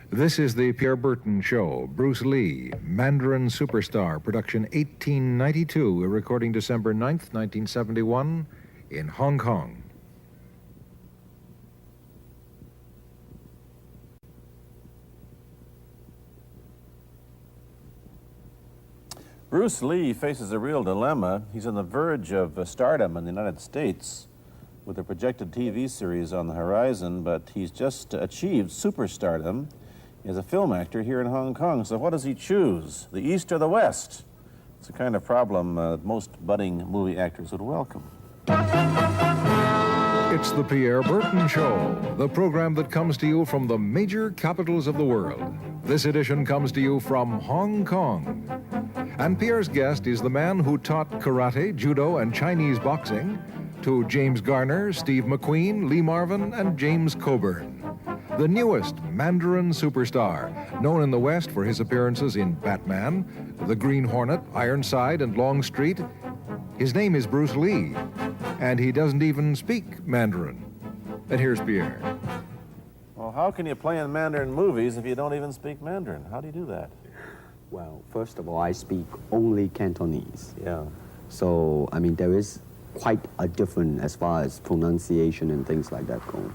This is the Pierre Berton Show. Bruce Lee, Mandarin Superstar, production 1892, a recording December 9th, 1971, in Hong Kong. Bruce Lee faces a real dilemma. He's on the verge of stardom in the United States with a projected TV series on the horizon, but he's just achieved superstardom as a film actor here in Hong Kong. So what does he choose, the East or the West? It's the kind of problem most budding movie actors would welcome. It's the Pierre Berton Show, the program that comes to you from the major capitals of the world. This edition comes to you from Hong Kong. And Pierre's guest is the man who taught karate, judo, and Chinese boxing to James Garner, Steve McQueen, Lee Marvin, and James Coburn. The newest Mandarin superstar, known in the West for his appearances in Batman, The Green Hornet, Ironside, and Longstreet. His name is Bruce Lee, and he doesn't even speak Mandarin. And here's Pierre. Well, how can you play in Mandarin movies if you don't even speak Mandarin? How do you do that? Well, first of all, I speak only Cantonese. Yeah. So, I mean, there is quite a difference as far as pronunciation and things like that go.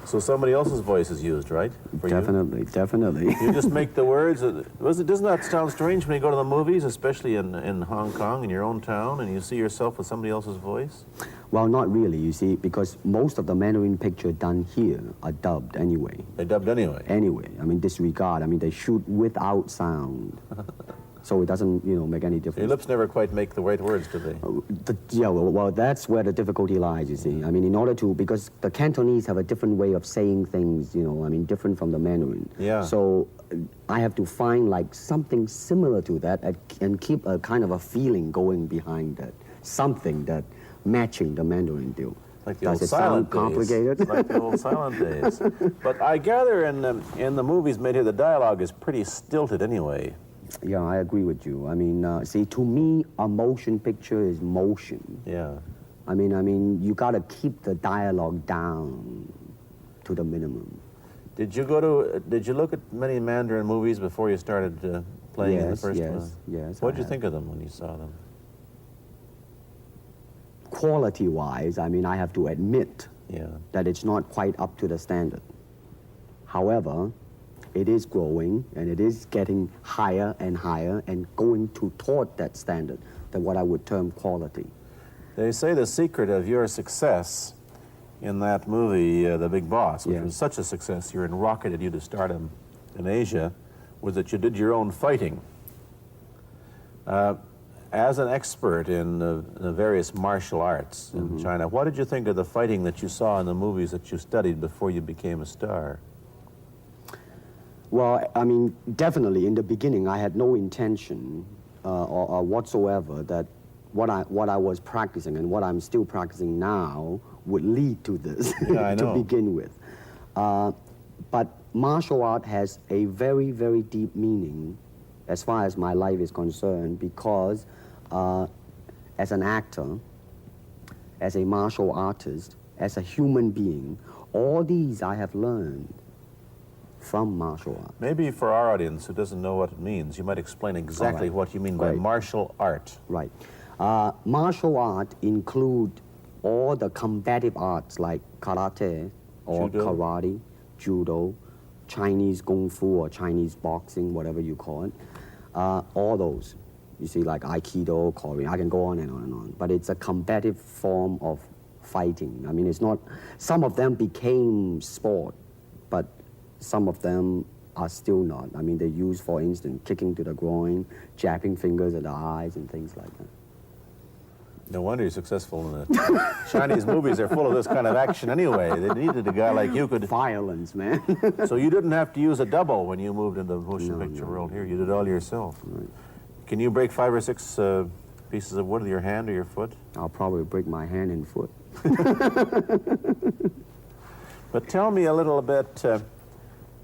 So somebody else's voice is used, right? For Definitely, you? definitely. You just make the words. Doesn't that sound strange when you go to the movies, especially in Hong Kong, in your own town, and you see yourself with somebody else's voice? Well, not really, you see, because most of the Mandarin pictures done here are dubbed anyway. They're dubbed anyway? Anyway, I mean, disregard. I mean, they shoot without sound. So it doesn't, make any difference. Your lips never quite make the right words, do they? Yeah, well, that's where the difficulty lies, you see. I mean, in order to, because the Cantonese have a different way of saying things, different from the Mandarin. Yeah. So I have to find, something similar to that and keep a kind of a feeling going behind that. Something that matching the Mandarin deal. Like the Does old it silent sound complicated? days. Like the old silent days. But I gather in the movies made here, the dialogue is pretty stilted anyway. Yeah, I agree with you. I mean, see, to me, a motion picture is motion. Yeah. I mean, you got to keep the dialogue down to the minimum. Did you look at many Mandarin movies before you started playing in the first one? Yes. What did you think of them when you saw them? Quality-wise, I mean, I have to admit that it's not quite up to the standard. However, it is growing, and it is getting higher and going toward that standard, that what I would term quality. They say the secret of your success in that movie, The Big Boss, which was such a success, you rocketed you to stardom in Asia, was that you did your own fighting. As an expert in the various martial arts in China, what did you think of the fighting that you saw in the movies that you studied before you became a star? Well, I mean, definitely in the beginning, I had no intention or whatsoever that what I was practicing and what I'm still practicing now would lead to this to begin with. But martial art has a very, very deep meaning as far as my life is concerned, because as an actor, as a martial artist, as a human being, all these I have learned from martial art. Maybe for our audience who doesn't know what it means, you might explain exactly what you mean by martial art. Right. Martial art include all the combative arts like karate or karate, judo, Chinese kung fu or Chinese boxing, whatever you call it. All those. You see, like Aikido, Korean, I can go on and on and on. But it's a combative form of fighting. I mean, it's not, some of them became sport, but some of them are still not. I mean, they use, for instance, kicking to the groin, jabbing fingers at the eyes, and things like that. No wonder you're successful in it. Chinese movies are full of this kind of action anyway. They needed a guy like you could... Violence, man. So you didn't have to use a double when you moved into the motion picture world here. You did it all yourself. Right. Can you break 5 or 6 pieces of wood with your hand or your foot? I'll probably break my hand and foot. But tell me a little bit...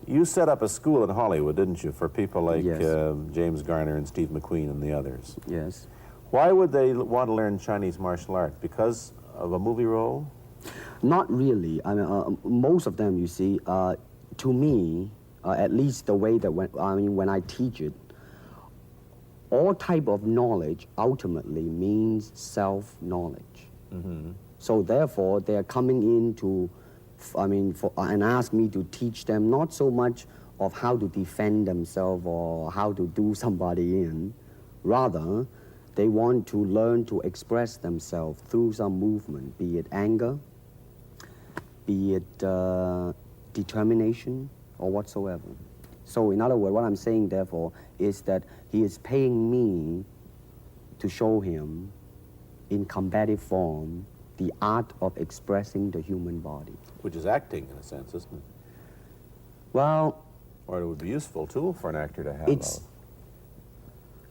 you set up a school in Hollywood, didn't you, for people like James Garner and Steve McQueen and the others? Yes. Why would they want to learn Chinese martial art? Because of a movie role? Not really. I mean, most of them, you see, to me, at least the way that when I teach it, all type of knowledge ultimately means self-knowledge. So therefore, they are coming in to, and ask me to teach them not so much of how to defend themselves or how to do somebody in. Rather, they want to learn to express themselves through some movement, be it anger, be it determination, or whatsoever. So in other words, what I'm saying, therefore, is that he is paying me to show him in combative form the art of expressing the human body. Which is acting, in a sense, isn't it? Well, or it would be a useful tool for an actor to have. It's,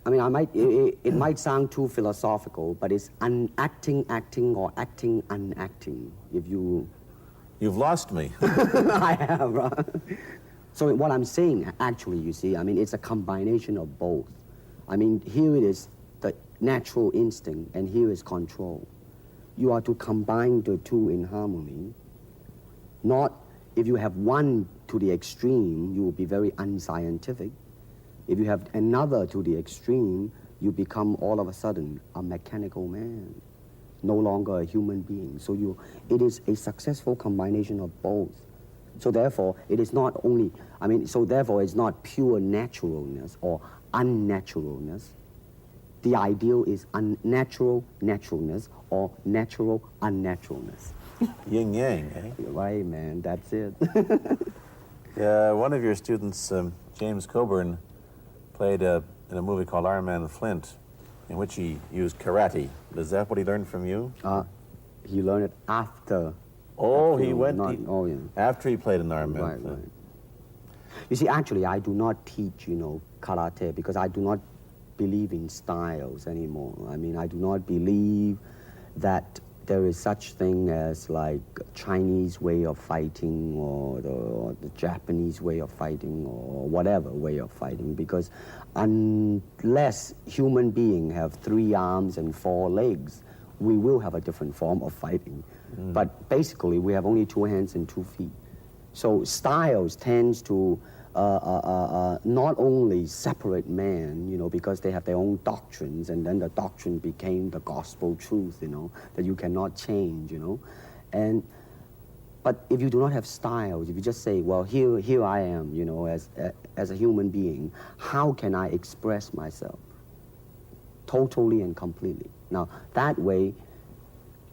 it might sound too philosophical, but it's acting or acting unacting. If you... You've lost me. I have, right? So what I'm saying, actually, you see, it's a combination of both. Here it is the natural instinct, and here is control. You are to combine the two in harmony. Not, if you have one to the extreme, you will be very unscientific. If you have another to the extreme, you become all of a sudden a mechanical man, no longer a human being. So it is a successful combination of both. So therefore, it is not only, so therefore it's not pure naturalness or unnaturalness. The ideal is unnatural naturalness or natural unnaturalness. Yin yang, eh? Right, man, that's it. One of your students, James Coburn, played in a movie called Iron Man Flint, in which he used karate. Is that what he learned from you? He learned it after. Oh, he went after he played in Iron Man. Right, right. You see, actually, I do not teach, karate because I do not believe in styles anymore. I do not believe that there is such thing as like Chinese way of fighting or the Japanese way of fighting or whatever way of fighting, because unless human beings have 3 arms and 4 legs, we will have a different form of fighting. But basically, we have only 2 hands and 2 feet. So styles tends to not only separate man, because they have their own doctrines, and then the doctrine became the gospel truth, that you cannot change, But if you do not have styles, if you just say, well, here I am, as a human being, how can I express myself totally and completely? Now, that way,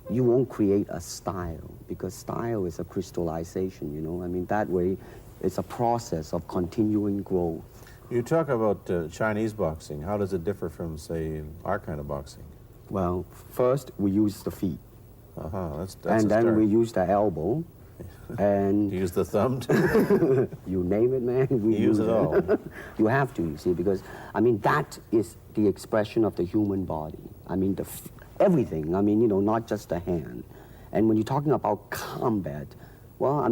you won't create a style, because style is a crystallization, that way, it's a process of continuing growth. You talk about Chinese boxing. How does it differ from, say, our kind of boxing? Well, first, we use the feet. That's and then start. We use the elbow. And you use the thumb too? You name it, man. We use it all. You have to, you see, because, that is the expression of the human body. Everything, not just the hand. And when you're talking about combat, well,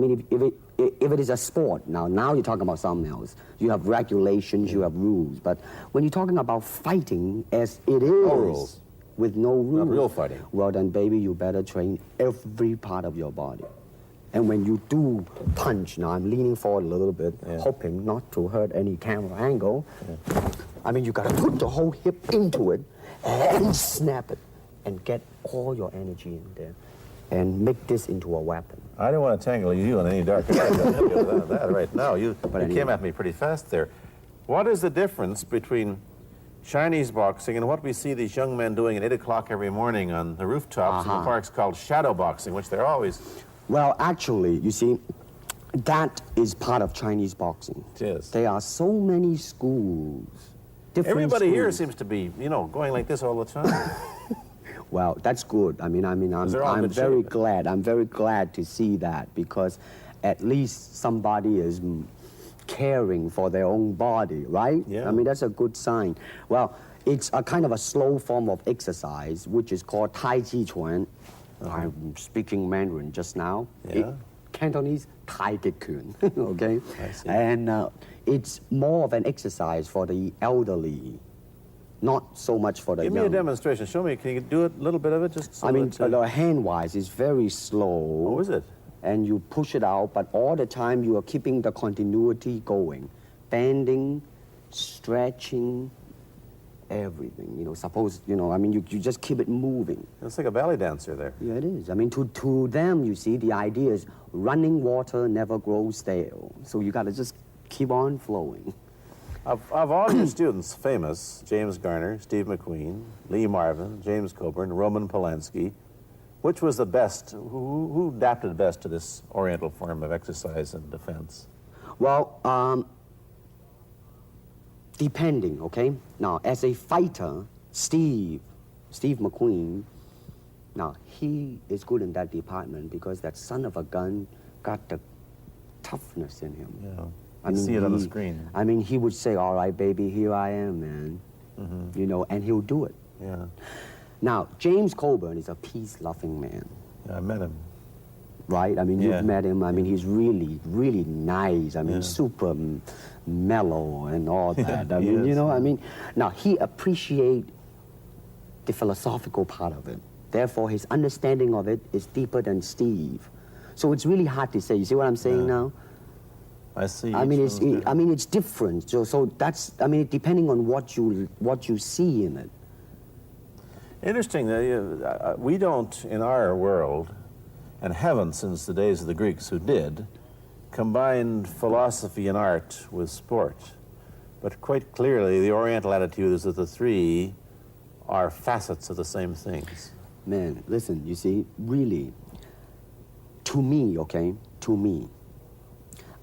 if it is a sport, now you're talking about something else. You have regulations, you have rules. But when you're talking about fighting as it is, no rules. With no rules. Not real fighting. Well, then, baby, you better train every part of your body. And when you do punch, now I'm leaning forward a little bit, hoping not to hurt any camera angle. You got to put the whole hip into it and snap it and get all your energy in there and make this into a weapon. I don't want to tangle you in any dark that right now. You came at me pretty fast there. What is the difference between Chinese boxing and what we see these young men doing at 8 o'clock every morning on the rooftops in the parks called shadow boxing, which they're always... Well, actually, you see, that is part of Chinese boxing. It is. There are so many schools, different Everybody schools. here seems to be, going like this all the time. Well, that's good. I'm very glad. I'm very glad to see that, because at least somebody is caring for their own body, right? Yeah. That's a good sign. Well, it's a kind of a slow form of exercise, which is called Tai Chi Chuan. I'm speaking Mandarin just now. Yeah. Cantonese, Tai Chi Chuan, okay? I see. And it's more of an exercise for the elderly, not so much for the young. Give me a demonstration. Show me. Can you do a little bit of it? Just so the hand-wise, it's very slow. Oh, is it? and you push it out, but all the time you are keeping the continuity going. Bending, stretching, everything. You know, suppose, you know, I mean, you just keep it moving. It's like a ballet dancer there. Yeah, it is. I mean, to them, you see, the idea is running water never grows stale. So you got to just keep on flowing. Of all your students, famous, James Garner, Steve McQueen, Lee Marvin, James Coburn, Roman Polanski, which was the best, who adapted best to this Oriental form of exercise and defense? Well, depending, okay? Now, as a fighter, Steve McQueen, now, he is good in that department because that son of a gun got the toughness in him. Yeah. I mean, see it on the screen. I mean, he would say, all right, baby, here I am, man. Mm-hmm. You know, and he'll do it. Yeah. Now, James Coburn is a peace-loving man. Yeah, I met him. Right? I mean, Yeah. you've met him. I mean, he's really, really nice. I mean, Yeah. super mellow and all that. I He mean, you is. know, I mean, now, he appreciates the philosophical part of it. Therefore, his understanding of it is deeper than Steve. So it's really hard to say. You see what I'm saying Yeah. now? I see. I mean, each one's I mean, it's different. So that's, I mean, depending on what you see in it. Interesting that we don't, in our world, and haven't since the days of the Greeks who did, combined philosophy and art with sport. But quite clearly, the Oriental attitude is that the three are facets of the same things. Man, listen, you see, really, to me, okay, to me,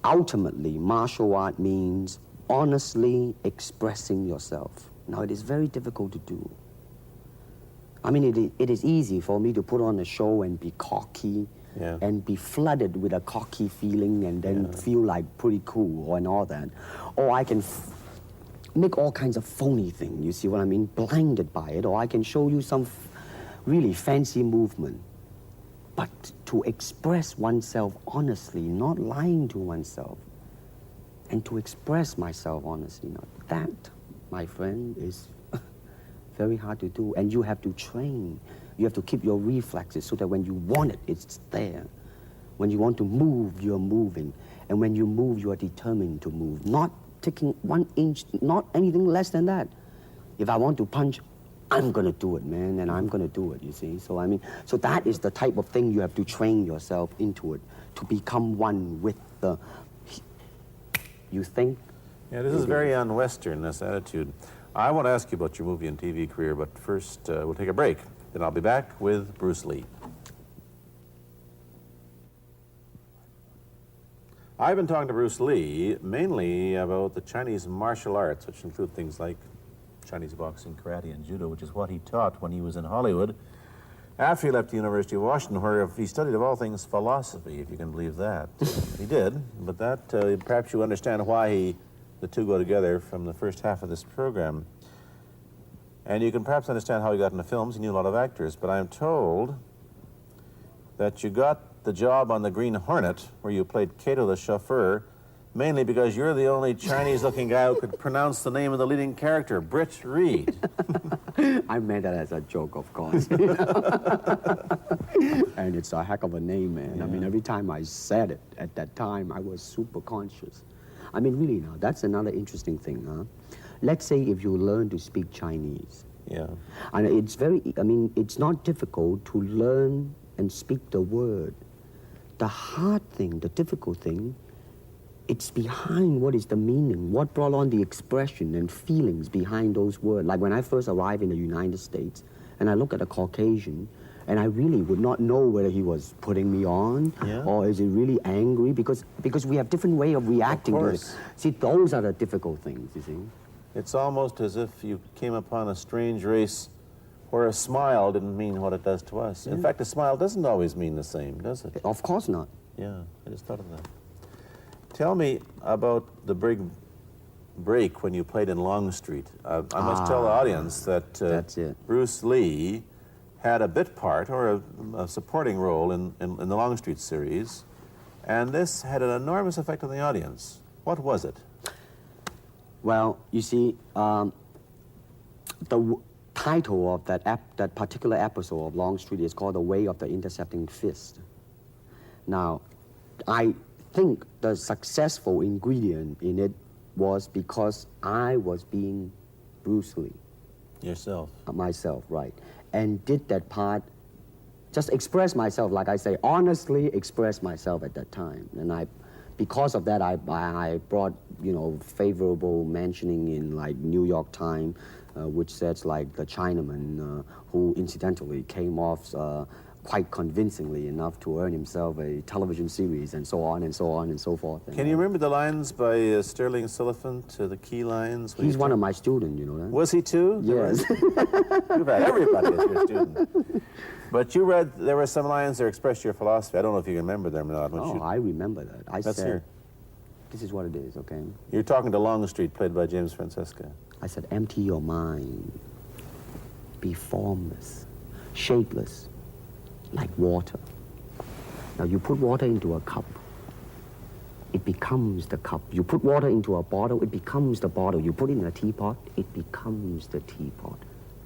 ultimately, martial art means honestly expressing yourself. Now, it is very difficult to do. I mean, it is easy for me to put on a show and be cocky, Yeah. and be flooded with a cocky feeling and then feel like pretty cool and all that. Or I can make all kinds of phony things, you see what I mean, blinded by it. Or I can show you some really fancy movement. But to express oneself honestly, not lying to oneself, and to express myself honestly, now that, my friend, is very hard to do. And you have to train. You have to keep your reflexes so that when you want it, it's there. When you want to move, you're moving. And when you move, you are determined to move. Not taking 1 inch, not anything less than that. If I want to punch, I'm gonna do it, man, and I'm gonna do it, you see? So I mean, so that is the type of thing you have to train yourself into it, to become one with the, you think? Yeah, this is very un-Western, this attitude. I want to ask you about your movie and TV career, but first we'll take a break. Then I'll be back with Bruce Lee. I've been talking to Bruce Lee mainly about the Chinese martial arts, which include things like Chinese boxing, karate, and judo, which is what he taught when he was in Hollywood. After he left the University of Washington, where he studied, of all things, philosophy, if you can believe that. He did, but that, perhaps you understand why the two go together from the first half of this program. And you can perhaps understand how he got into films. He knew a lot of actors, but I'm told that you got the job on the Green Hornet, where you played Cato the chauffeur, mainly because you're the only Chinese-looking guy who could pronounce the name of the leading character, Britt Reed. I meant that as a joke, of course. And it's a heck of a name, man. Yeah. I mean, every time I said it at that time, I was super conscious. I mean, really now, that's another interesting thing, huh? Let's say if you learn to speak Chinese. Yeah. And it's very, I mean, it's not difficult to learn and speak the word. The hard thing, the difficult thing, it's behind what is the meaning, what brought on the expression and feelings behind those words. Like when I first arrived in the United States, and I look at a Caucasian, and I really would not know whether he was putting me on, or is he really angry, because we have different way of reacting to it. See, those are the difficult things, you see. It's almost as if you came upon a strange race where a smile didn't mean what it does to us. In fact, a smile doesn't always mean the same, does it? Of course not. Yeah, I just thought of that. Tell me about the big break when you played in Longstreet. I must tell the audience that That's it. Bruce Lee had a bit part or a supporting role in the Longstreet series, and this had an enormous effect on the audience. What was it? Well, you see, the title of that particular episode of Longstreet is called The Way of the Intercepting Fist. Now, I think the successful ingredient in it was because I was being Bruce Lee. Yourself. Myself, right. And did that part, just express myself, like I say, honestly express myself at that time. And because of that, I brought, favorable mentioning in like New York Times, which says like the Chinaman, who incidentally came off quite convincingly enough to earn himself a television series, and so on and so on and so forth. Can you remember the lines by Sterling Siliphant, the key lines? He's one of my students, you know that? Was he too? Yes. You've had everybody as your student. But you read, there were some lines that expressed your philosophy. I don't know if you remember them or not. I remember that. Let's hear. This is what it is, okay? You're talking to Longstreet, played by James Francesca. I said, empty your mind. Be formless, shapeless, like water. Now you put water into a cup, it becomes the cup. You put water into a bottle, it becomes the bottle. You put it in a teapot, it becomes the teapot.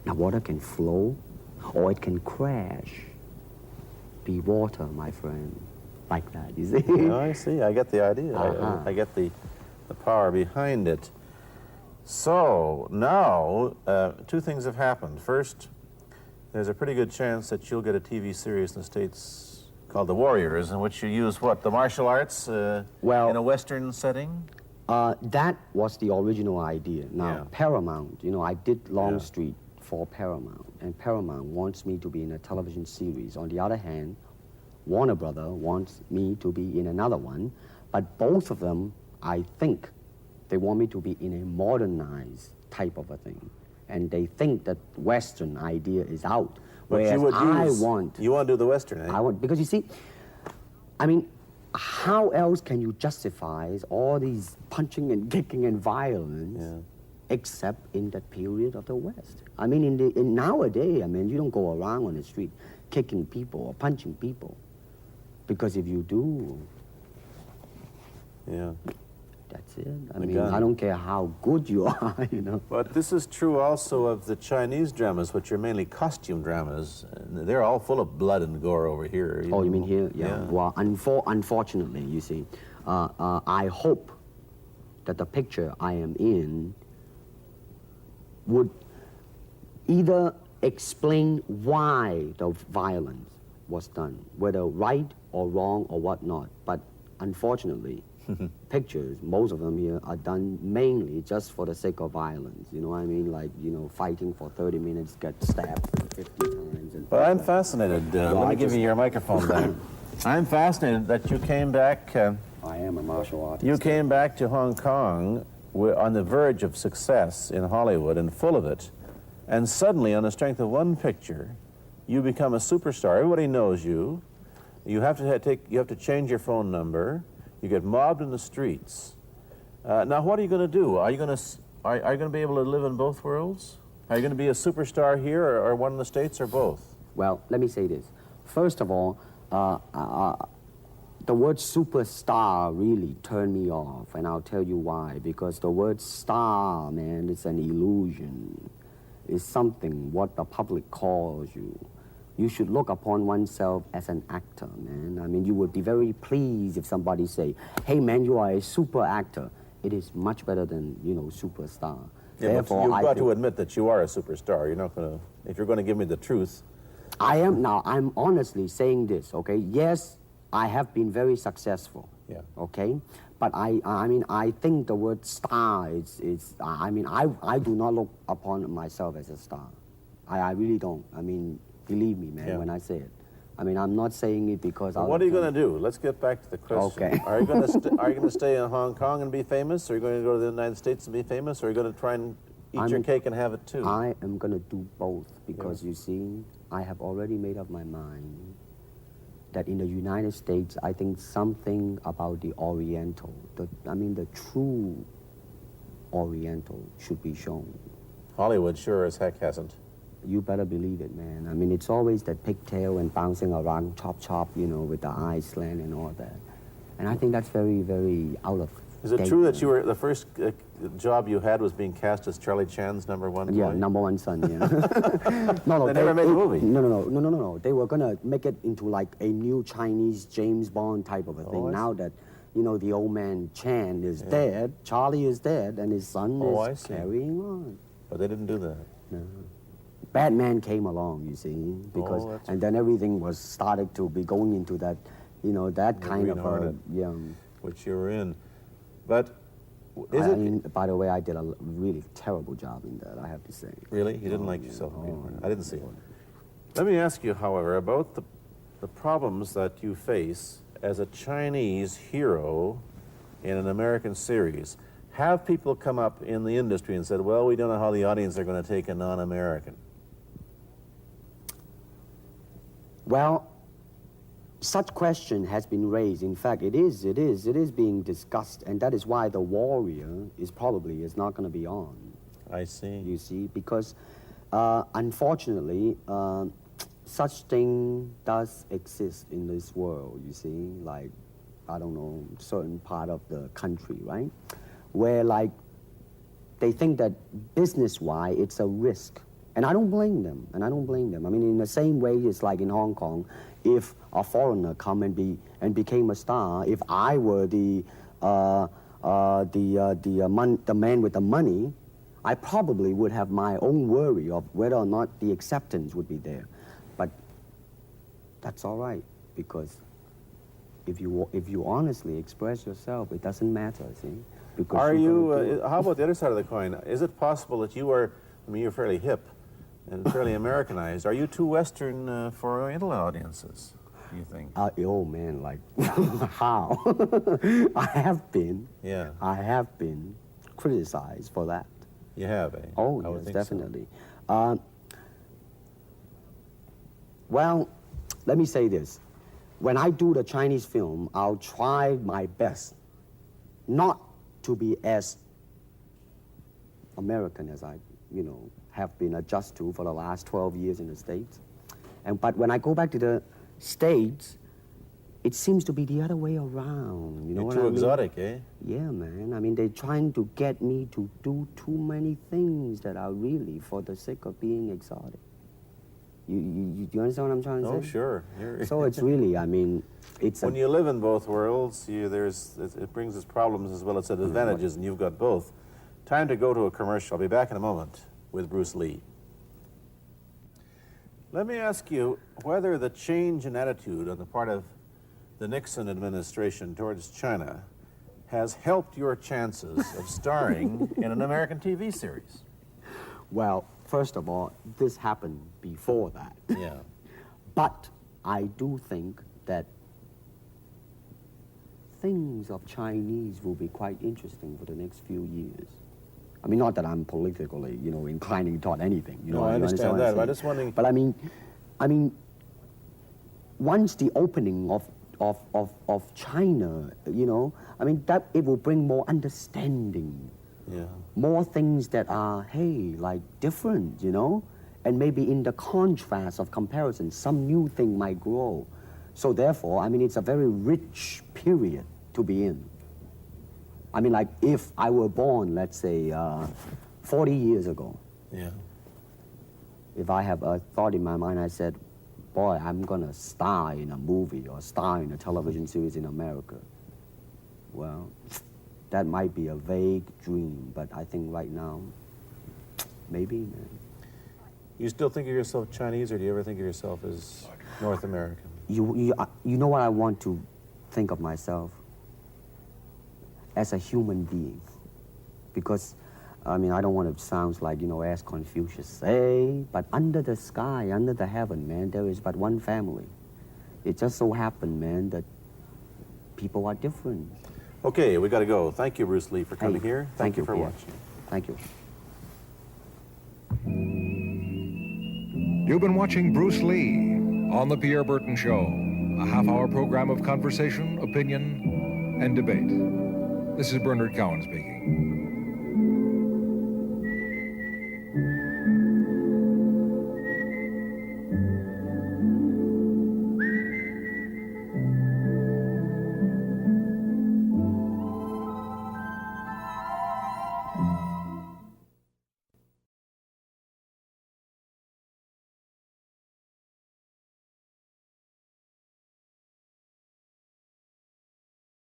Now water can flow or it can crash. Be water, my friend. Like that, you see? Oh, I see. I get the idea. I get the power behind it. So now, two things have happened. First, there's a pretty good chance that you'll get a TV series in the States called The Warriors, in which you use what, the martial arts in a Western setting? That was the original idea. Now, Paramount, I did Longstreet for Paramount, and Paramount wants me to be in a television series. On the other hand, Warner Brother wants me to be in another one, but both of them, I think, they want me to be in a modernized type of a thing. And they think that Western idea is out. Whereas you want to do the Western, eh? I want, because you see, I mean, how else can you justify all these punching and kicking and violence except in that period of the West? I mean, in nowadays, I mean, you don't go around on the street kicking people or punching people. Because if you do, that's it. I mean, I don't care how good you are, But this is true also of the Chinese dramas, which are mainly costume dramas. They're all full of blood and gore over here. You mean here? Yeah. Well, unfortunately, you see, I hope that the picture I am in would either explain why the violence was done, whether right or wrong or whatnot. But unfortunately, pictures, most of them here, are done mainly just for the sake of violence. You know what I mean? Like, fighting for 30 minutes, get stabbed 50 times. Well, I'm fascinated. Let me give you your microphone back. I'm fascinated that you came back. I am a martial artist. You came back to Hong Kong on the verge of success in Hollywood and full of it. And suddenly, on the strength of one picture, you become a superstar. Everybody knows you. You have to change your phone number. You get mobbed in the streets. Now, what are you going to do? Are you going to be able to live in both worlds? Are you going to be a superstar here, or one in the States, or both? Well, let me say this. First of all, the word superstar really turned me off, and I'll tell you why. Because the word star, man, it's an illusion. It's something what the public calls you. You should look upon oneself as an actor, man. I mean, you would be very pleased if somebody say, hey, man, you are a super actor. It is much better than, superstar. Yeah, therefore, you've got to admit that you are a superstar. You're not going to, if you're going to give me the truth. I'm honestly saying this, okay? Yes, I have been very successful, okay? But I think the word star I do not look upon myself as a star. I really don't. I mean, believe me, man, when I say it. I mean, I'm not saying it because what are you going to do? Let's get back to the question. Okay. Are you going to stay in Hong Kong and be famous? Or are you going to go to the United States and be famous? Or are you going to try and eat your cake and have it too? I am going to do both because, you see, I have already made up my mind that in the United States, I think something about the Oriental, the true Oriental should be shown. Hollywood sure as heck hasn't. You better believe it, man. I mean, it's always that pigtail and bouncing around, chop, with the eyes slant and all that. And I think that's very, very out of Is it true that you were the first job you had was being cast as Charlie Chan's number one boy? Yeah, number one son, yeah. No, They never made a movie. No. They were gonna make it into like a new Chinese James Bond type of a thing. Now that, you know, the old man Chan is dead, Charlie is dead, and his son is carrying on. But they didn't do that. No. Batman came along, you see, because, and then everything was started to be going into that, you know, that kind of which you were in. But I mean, by the way, I did a really terrible job in that, I have to say. Really? You didn't like yourself? I didn't see it. Let me ask you, however, about the problems that you face as a Chinese hero in an American series. Have people come up in the industry and said, well, we don't know how the audience are going to take a non-American? Well, such question has been raised. In fact, it is being discussed, and that is why The Warrior is not going to be on. I see. You see, because unfortunately, such thing does exist in this world, you see, like, I don't know, certain part of the country, right? Where, like, they think that business-wise, it's a risk. And I don't blame them, I mean, in the same way, it's like in Hong Kong, if a foreigner come and became a star, if I were the man with the money, I probably would have my own worry of whether or not the acceptance would be there. But that's all right, because if you honestly express yourself, it doesn't matter, see? Because are you, how about the other side of the coin? Is it possible that you are, I mean, you're fairly hip and fairly Americanized. Are you too Western for Oriental audiences, do you think? Oh, man, like, how? I have been criticized for that. You have, eh? Oh, yes, definitely. So. Well, let me say this. When I do the Chinese film, I'll try my best not to be as American as I, you know, have been adjusted to for the last 12 years in the States. But when I go back to the States, it seems to be the other way around. You know what I mean? You're too exotic, eh? Yeah, man. I mean, they're trying to get me to do too many things that are really for the sake of being exotic. You understand what I'm trying to say? Oh, sure. So it's really, I mean, it's when you live in both worlds, it brings its problems as well as its advantages, and you've got both. Time to go to a commercial. I'll be back in a moment with Bruce Lee. Let me ask you whether the change in attitude on the part of the Nixon administration towards China has helped your chances of starring in an American TV series. Well, first of all, this happened before that. Yeah. But I do think that things of Chinese will be quite interesting for the next few years. I mean, not that I'm politically, you know, inclining toward anything. You know, I understand that. I'm just wondering. But I mean, once the opening of China, you know, I mean, that it will bring more understanding. Yeah. More things that are, hey, like different, you know? And maybe in the contrast of comparison, some new thing might grow. So therefore, I mean, it's a very rich period to be in. I mean, like if I were born, let's say, 40 years ago. Yeah. If I have a thought in my mind, I said, boy, I'm gonna star in a movie or star in a television series in America. Well, that might be a vague dream, but I think right now, maybe, man. You still think of yourself Chinese, or do you ever think of yourself as North American? You know what I want to think of myself? As a human being. Because, I mean, I don't want to sound like, you know, as Confucius say, but under the sky, under the heaven, man, there is but one family. It just so happened, man, that people are different. Okay, we got to go. Thank you, Bruce Lee, for coming here. Thank you for Pierre. watching. Thank you. You've been watching Bruce Lee on The Pierre Berton Show, a half-hour program of conversation, opinion, and debate. This is Bernard Cowan speaking.